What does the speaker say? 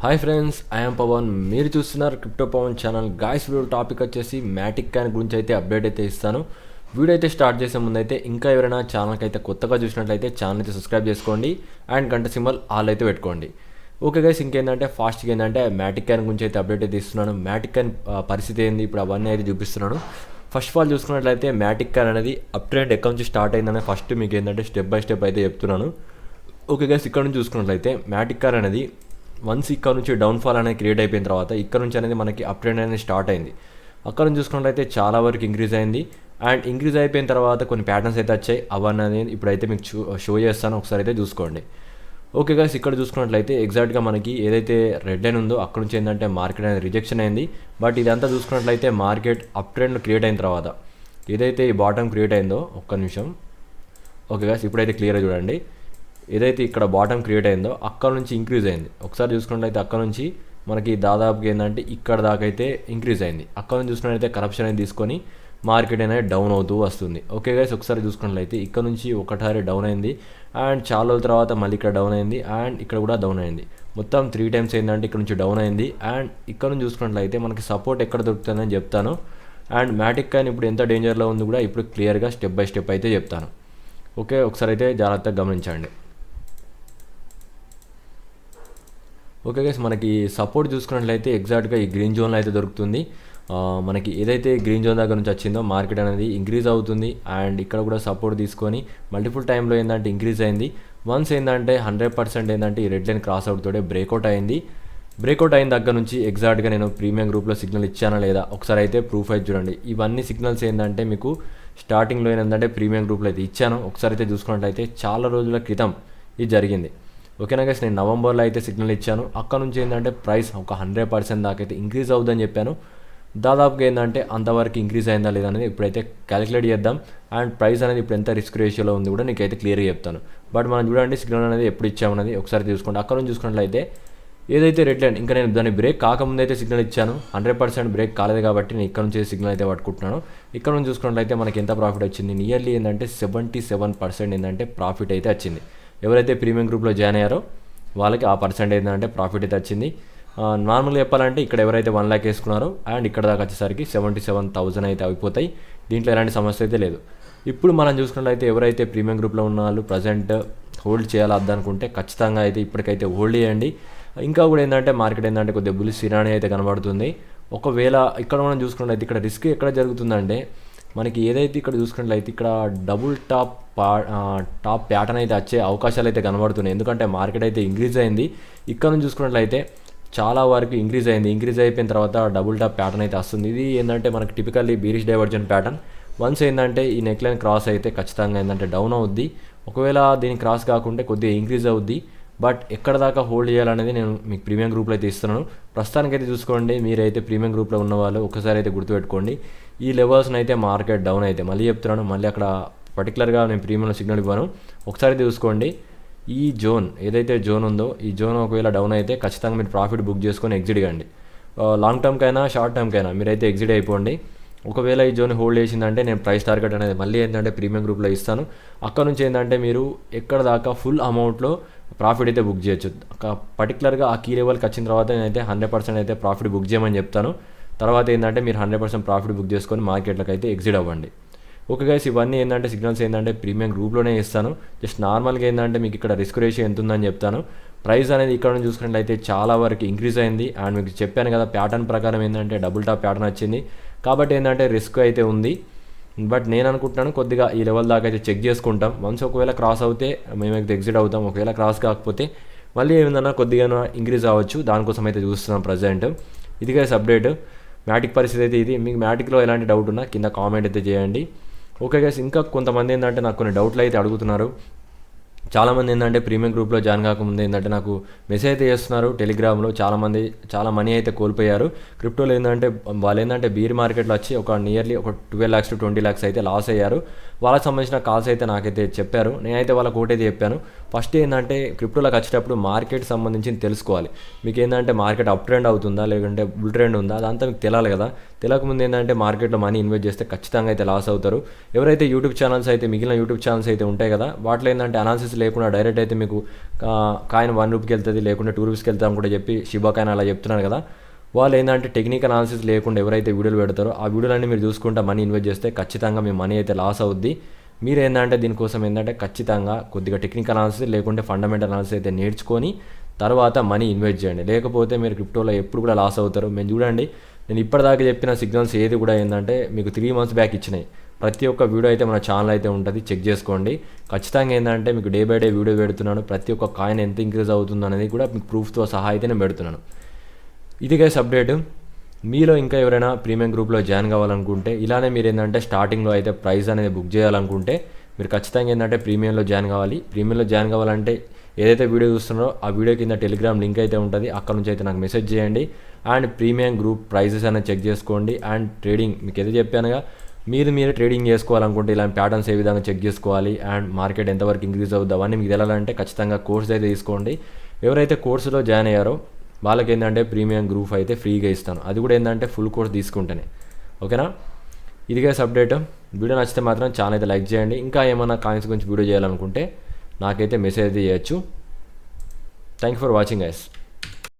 Hi friends, I'm Pavan. మీరు చూస్తున్నారు crypto Pavan channel. Guys, video topic వచ్చేసి మ్యాటిక్ కాయిన్ గురించి అయితే అప్డేట్ అయితే ఇస్తాను. వీడియో అయితే స్టార్ట్ చేసే ముందు అయితే ఇంకా ఎవరైనా ఛానల్కి అయితే కొత్తగా చూసినట్లయితే ఛానల్ అయితే సబ్స్క్రైబ్ చేసుకోండి అండ్ గంట సింబల్ ఆల్ అయితే పెట్టుకోండి. ఓకే గైస్, ఇంకేంటంటే ఫాస్ట్గా ఏంటంటే మ్యాటిక్ కాయిన్ గురించి అయితే అప్డేట్ అయితే ఇస్తున్నాను. మ్యాటిక్ కాయిన్ పరిస్థితి ఏంది ఇప్పుడు అవన్నీ అయితే చూపిస్తున్నాను. ఫస్ట్ ఆఫ్ ఆల్ చూసుకున్నట్లయితే మ్యాటిక్ కాయిన్ అనేది అప్ ట్రెండ్ ఎక్కడి నుంచి స్టార్ట్ అయిందని ఫస్ట్ మీకు ఏంటంటే స్టెప్ బై స్టెప్ అయితే చెప్తున్నాను. ఓకే గైస్, ఇక్కడ నుంచి చూసుకున్నట్లయితే మ్యాటిక్ కాయిన్ అనేది వన్స్ ఇక్కడ నుంచి డౌన్ఫాల్ అనేది క్రియేట్ అయిపోయిన తర్వాత ఇక్కడ నుంచి అనేది మనకి అప్ ట్రెండ్ అనేది స్టార్ట్ అయింది. అక్కడ నుంచి చూసుకున్నట్లయితే చాలా వరకు ఇంక్రీజ్ అయింది అండ్ ఇంక్రీజ్ అయిపోయిన తర్వాత కొన్ని ప్యాటర్న్స్ అయితే వచ్చాయి. అవన్నీ ఇప్పుడైతే మీకు షో చేస్తాను, ఒకసారి అయితే చూసుకోండి. ఓకే గైస్, ఇక్కడ చూసుకున్నట్లయితే ఎగ్జాక్ట్గా మనకి ఏదైతే రెడ్ లైన్ ఉందో అక్కడ నుంచి ఏంటంటే మార్కెట్ అనేది రిజెక్షన్ అయింది. బట్ ఇదంతా చూసుకున్నట్లయితే మార్కెట్ అప్ ట్రెండ్ క్రియేట్ అయిన తర్వాత ఏదైతే ఈ బాటమ్ క్రియేట్ అయిందో, ఒక్క నిమిషం. ఓకే గైస్, ఇప్పుడైతే క్లియర్గా చూడండి. ఏదైతే ఇక్కడ బాటమ్ క్రియేట్ అయిందో అక్కడ నుంచి ఇంక్రీజ్ అయింది. ఒకసారి చూసుకున్నట్లయితే అక్కడ నుంచి మనకి దాదాపుగా ఏంటంటే ఇక్కడ దాకా అయితే ఇంక్రీజ్ అయింది. అక్కడ నుంచి చూసుకున్నట్లయితే కరప్షన్ అనేది తీసుకొని మార్కెట్ అనేది డౌన్ అవుతూ వస్తుంది. ఓకే గైస్, ఒకసారి చూసుకున్నట్లయితే ఇక్కడ నుంచి ఒకసారి డౌన్ అయింది అండ్ చాలా రోజుల తర్వాత మళ్ళీ ఇక్కడ డౌన్ అయింది అండ్ ఇక్కడ కూడా డౌన్ అయింది. మొత్తం 3 టైమ్స్ ఏంటంటే ఇక్కడ నుంచి డౌన్ అయింది అండ్ ఇక్కడ నుంచి చూసుకున్నట్లయితే మనకి సపోర్ట్ ఎక్కడ దొరుకుతుందని చెప్తాను. అండ్ మ్యాటిక్ కాయిన్ ఇప్పుడు ఎంత డేంజర్లో ఉంది కూడా ఇప్పుడు క్లియర్గా స్టెప్ బై స్టెప్ అయితే చెప్తాను. ఓకే, ఒకసారి అయితే జాగ్రత్తగా గమనించండి. ఓకే గైస్, మనకి సపోర్ట్ చూసుకున్నట్లయితే ఎగ్జాక్ట్గా ఈ గ్రీన్ జోన్లో అయితే దొరుకుతుంది. మనకి ఏదైతే గ్రీన్ జోన్ దగ్గర నుంచి వచ్చిందో మార్కెట్ అనేది ఇంక్రీజ్ అవుతుంది అండ్ ఇక్కడ కూడా సపోర్ట్ తీసుకొని మల్టిపుల్ టైంలో ఏంటంటే ఇంక్రీజ్ అయింది. వన్స్ ఏంటంటే 100% ఏంటంటే ఈ red line cross out breakout అయింది. బ్రేక్అవుట్ అయిన దగ్గర నుంచి ఎగ్జాక్ట్గా నేను ప్రీమియం గ్రూప్లో సిగ్నల్ ఇచ్చానా లేదా ఒకసారి అయితే ప్రూఫ్ అయితే చూడండి. ఇవన్నీ సిగ్నల్స్ ఏంటంటే మీకు స్టార్టింగ్లో ఏంటంటే ప్రీమియం గ్రూప్లో అయితే ఇచ్చాను. ఒకసారి అయితే చూసుకున్నట్లయితే చాలా రోజుల క్రితం ఇది జరిగింది. ఓకేనా గైస్, నేను నవంబర్లో అయితే సిగ్నల్ ఇచ్చాను. అక్కడ నుంచి ఏంటంటే ప్రైస్ ఒక 100% దాకా అయితే ఇంక్రీజ్ అవుతుందని చెప్పాను. దాదాపుగా ఏంటంటే అంతవరకు ఇంక్రీజ్ అయిందా లేదా అనేది ఇప్పుడైతే క్యాలిక్యులేట్ చేద్దాం అండ్ ప్రైస్ అనేది ఇప్పుడు ఎంత రిస్క్ రేషియోలో ఉంది కూడా నీకైతే క్లియర్గా చెప్తాను. బట్ మనం చూడండి సిగ్నల్ అనేది ఎప్పుడు ఇచ్చామన్నది ఒకసారి చూసుకోండి. అక్కడ నుంచి చూసుకున్నట్లయితే ఏదైతే రెడ్ లైన్ ఇంకా నేను దాన్ని బ్రేక్ కాకముందు అయితే సిగ్నల్ ఇచ్చాను. 100% బ్రేక్ కాలేదు కాబట్టి నేను ఇక్కడ నుంచి సిగ్నల్ అయితే పట్టుకుంటున్నాను. ఇక్కడ నుంచి చూసుకున్నట్లయితే మనకి ఎంత ప్రాఫిట్ వచ్చింది, నియర్లీ ఏంటంటే 77% ఏంటంటే ప్రాఫిట్ అయితే వచ్చింది. ఎవరైతే ప్రీమియం గ్రూప్లో జాయిన్ అయ్యారో వాళ్ళకి ఆ పర్సెంటేజ్ ఏంటంటే ప్రాఫిట్ అయితే వచ్చింది. నార్మల్గా చెప్పాలంటే ఇక్కడ ఎవరైతే 1 lakh వేసుకున్నారో అండ్ ఇక్కడ దాకా వచ్చేసరికి 77,000 అయితే అయిపోతాయి. దీంట్లో ఎలాంటి సమస్య అయితే లేదు. ఇప్పుడు మనం చూసుకున్నట్లయితే ఎవరైతే ప్రీమియం గ్రూప్లో ఉన్న వాళ్ళు ప్రజెంట్ హోల్డ్ చేయాలి అద్దనుకుంటే ఖచ్చితంగా అయితే ఇప్పటికైతే హోల్డ్ చేయండి. ఇంకా కూడా ఏంటంటే మార్కెట్ ఏంటంటే కొద్దిగా బుల్లిష్ సినారీ అయితే కనబడుతుంది. ఒకవేళ ఇక్కడ మనం చూసుకున్నట్లయితే ఇక్కడ రిస్క్ ఎక్కడ జరుగుతుందంటే మనకి ఏదైతే ఇక్కడ చూసుకున్నట్లయితే ఇక్కడ డబుల్ టాప్ ప్యాటర్న్ అయితే వచ్చే అవకాశాలు అయితే కనబడుతున్నాయి. ఎందుకంటే మార్కెట్ అయితే ఇంక్రీజ్ అయింది. ఇక్కడ నుంచి చూసుకున్నట్లయితే చాలా వరకు ఇంక్రీజ్ అయింది. ఇంక్రీజ్ అయిపోయిన తర్వాత డబుల్ టాప్ ప్యాటర్న్ అయితే వస్తుంది. ఇది ఏంటంటే మనకి టిపికల్లీ బీరిష్ డైవర్జన్ ప్యాటర్న్. వన్స్ ఏంటంటే ఈ నెక్ లైన్ క్రాస్ అయితే ఖచ్చితంగా ఏంటంటే డౌన్ అవుద్ది. ఒకవేళ దీని క్రాస్ కాకుంటే కొద్దిగా ఇంక్రీజ్ అవుద్ది. బట్ ఎక్కడ దాకా హోల్డ్ చేయాలనేది నేను మీకు ప్రీమియం గ్రూప్లో అయితే ఇస్తున్నాను. ప్రస్తుతానికైతే చూసుకోండి, మీరైతే ప్రీమియం గ్రూప్లో ఉన్న వాళ్ళు ఒకసారి అయితే గుర్తుపెట్టుకోండి. ఈ లెవెల్స్ని అయితే మార్కెట్ డౌన్ అయితే మళ్ళీ చెప్తున్నాను, మళ్ళీ అక్కడ పర్టికులర్గా నేను ప్రీమియంలో సిగ్నల్ ఇవ్వను. ఒకసారి అయితే చూసుకోండి. ఈ జోన్ ఏదైతే జోన్ ఉందో ఈ జోన్ ఒకవేళ డౌన్ అయితే ఖచ్చితంగా మీరు ప్రాఫిట్ బుక్ చేసుకొని ఎగ్జిట్ కండి. లాంగ్ టర్మ్కైనా షార్ట్ టర్మ్కైనా మీరైతే ఎగ్జిట్ అయిపోండి. ఒకవేళ ఈ జోన్ హోల్డ్ చేసిందంటే నేను ప్రైస్ టార్గెట్ అనేది మళ్ళీ ఏంటంటే ప్రీమియం గ్రూప్లో ఇస్తాను. అక్కడ నుంచి ఏంటంటే మీరు ఎక్కడ దాకా ఫుల్ అమౌంట్లో ప్రాఫిట్ అయితే బుక్ చేయొచ్చు. పర్టికులర్గా ఆ కీ లెవెల్కి వచ్చిన తర్వాత నేనైతే 100% అయితే ప్రాఫిట్ బుక్ చేయమని చెప్తాను. తర్వాత ఏంటంటే మీరు 100% ప్రాఫిట్ బుక్ చేసుకొని మార్కెట్లోకి అయితే ఎగ్జిట్ అవ్వండి. ఓకే గైస్, ఇవన్నీ ఏంటంటే సిగ్నల్స్ ఏంటంటే ప్రీమియం గ్రూప్లోనే ఇస్తాను. జస్ట్ నార్మల్గా ఏంటంటే మీకు ఇక్కడ రిస్క్ రేషియో ఎంత ఉందని చెప్తాను. ప్రైస్ అనేది ఇక్కడ నుంచి చూసుకున్నట్లయితే చాలా వరకు ఇంక్రీజ్ అయింది అండ్ మీకు చెప్పాను కదా ప్యాటర్న్ ప్రకారం ఏంటంటే డబుల్ టాప్ ప్యాటర్న్ వచ్చింది కాబట్టి ఏంటంటే రిస్క్ అయితే ఉంది. బట్ నేను అనుకుంటున్నాను కొద్దిగా ఈ లెవెల్ దాకా అయితే చెక్ చేసుకుంటాం. వన్స్ ఒకవేళ క్రాస్ అవుతే మేమైతే ఎగ్జిట్ అవుతాం. ఒకవేళ క్రాస్ కాకపోతే మళ్ళీ ఏమైందన్నా కొద్దిగా ఇంక్రీజ్ అవ్వచ్చు. దానికోసం అయితే చూస్తున్నాం ప్రజెంట్. ఇది గైస్ అప్డేట్. మ్యాటిక్ పరిస్థితి అయితే ఇది. మీకు మ్యాటిక్లో ఎలాంటి డౌట్ ఉన్నా కింద కామెంట్ అయితే చేయండి. ఓకే గైస్, ఇంకా కొంతమంది ఏంటంటే నాకు కొన్ని డౌట్లు అయితే అడుగుతున్నారు. చాలామంది ఏంటంటే ప్రీమియం గ్రూప్లో జాయిన్ కాకముందు ఏంటంటే నాకు మెసేజ్ అయితే చేస్తున్నారు టెలిగ్రామ్లో. చాలామంది చాలా మనీ అయితే కోల్పోయారు క్రిప్టోలో. ఏంటంటే వాళ్ళు ఏంటంటే బీర్ మార్కెట్లో వచ్చి ఒక నియర్లీ ఒక 12 lakhs to 20 lakhs అయితే లాస్ అయ్యారు. వాళ్ళకి సంబంధించిన కాల్స్ అయితే నాకైతే చెప్పారు. నేనైతే వాళ్ళకి ఒకటైతే చెప్పాను. ఫస్ట్ ఏంటంటే క్రిప్టోలోకి వచ్చేటప్పుడు మార్కెట్ సంబంధించి తెలుసుకోవాలి. మీకు ఏంటంటే మార్కెట్ అప్ ట్రెండ్ అవుతుందా లేదంటే బుల్ ట్రెండ్ ఉందా అదంతా మీకు తెలియాలి కదా. తెలియకముందు ఏంటంటే మార్కెట్లో మనీ ఇన్వెస్ట్ చేస్తే ఖచ్చితంగా అయితే లాస్ అవుతారు. ఎవరైతే యూట్యూబ్ ఛానల్స్ అయితే మిగిలిన యూట్యూబ్ ఛానల్స్ అయితే ఉంటాయి కదా వాటిలో ఏంటంటే అనాలిసిస్ లేకుండా డైరెక్ట్ అయితే మీకు కాయిన్ 1 రూపీకి వెళ్తుంది, లేకుంటే 2 రూపీస్కి వెళ్తాం కూడా చెప్పి షిబా కాయిన్ అలా చెప్తున్నారు కదా. వాళ్ళు ఏంటంటే టెక్నికల్ అనాలిసిస్ లేకుండా ఎవరైతే వీడియోలు పెడతారో ఆ వీడియోలన్నీ మీరు చూసుకుంటా మనీ ఇన్వెస్ట్ చేస్తే ఖచ్చితంగా మీ మనీ అయితే లాస్ అవుద్ది. మీరు ఏంటంటే దీనికోసం ఏంటంటే ఖచ్చితంగా కొద్దిగా టెక్నికల్ అనాలిసిస్ లేకుంటే ఫండమెంటల్ అనాలిసిస్ అయితే నేర్చుకొని తర్వాత మనీ ఇన్వెస్ట్ చేయండి. లేకపోతే మీరు క్రిప్టోలో ఎప్పుడు కూడా లాస్ అవుతారు. మేము చూడండి, నేను ఇప్పటిదాకా చెప్పిన సిగ్నల్స్ ఏది కూడా ఏంటంటే మీకు 3 months బ్యాక్ ఇచ్చినాయి. ప్రతి ఒక్క వీడియో అయితే మన ఛానల్ అయితే ఉంటుంది, చెక్ చేసుకోండి. ఖచ్చితంగా ఏంటంటే మీకు డే బై డే వీడియో పెడుతున్నాను. ప్రతి ఒక్క కాయిన్ ఎంత ఇంక్రీజ్ అవుతుంది అనేది కూడా మీకు ప్రూఫ్తో సహా అయితే నేను పెడుతున్నాను. ఇది గైస్ అప్డేట్. మీలో ఇంకా ఎవరైనా ప్రీమియం గ్రూప్లో జాయిన్ కావాలనుకుంటే, ఇలానే మీరు ఏంటంటే స్టార్టింగ్లో అయితే ప్రైస్ అనేది బుక్ చేయాలనుకుంటే మీరు ఖచ్చితంగా ఏంటంటే ప్రీమియంలో జాయిన్ కావాలి. ప్రీమియంలో జాయిన్ కావాలంటే ఏదైతే వీడియో చూస్తున్నారో ఆ వీడియో కింద టెలిగ్రామ్ లింక్ అయితే ఉంటుంది, అక్కడ నుంచి అయితే నాకు మెసేజ్ చేయండి. అండ్ ప్రీమియం గ్రూప్ ప్రైజెస్ అనేది చెక్ చేసుకోండి. అండ్ ట్రేడింగ్ మీకు ఏదో చెప్పానుగా, మీరే ట్రేడింగ్ చేసుకోవాలనుకుంటే ఇలాంటి ప్యాటర్న్స్ ఏ విధంగా చెక్ చేసుకోవాలి అండ్ మార్కెట్ ఎంతవరకు ఇంక్రీజ్ అవుద్ది అవన్నీ మీకు తెలాలంటే ఖచ్చితంగా కోర్స్ అయితే తీసుకోండి. ఎవరైతే కోర్సులో జాయిన్ అయ్యారో వాళ్ళకి ఏంటంటే ప్రీమియం గ్రూప్ అయితే ఫ్రీగా ఇస్తాను, అది కూడా ఏంటంటే ఫుల్ కోర్స్ తీసుకుంటేనే. ఓకేనా, ఇది గైస్ అప్డేట్. వీడియో నచ్చితే మాత్రం ఛానల్ అయితే లైక్ చేయండి. ఇంకా ఏమైనా కాయిన్స్ గురించి వీడియో చేయాలనుకుంటే నాకైతే మెసేజ్ అయితే చేయొచ్చు. Thank you for watching guys.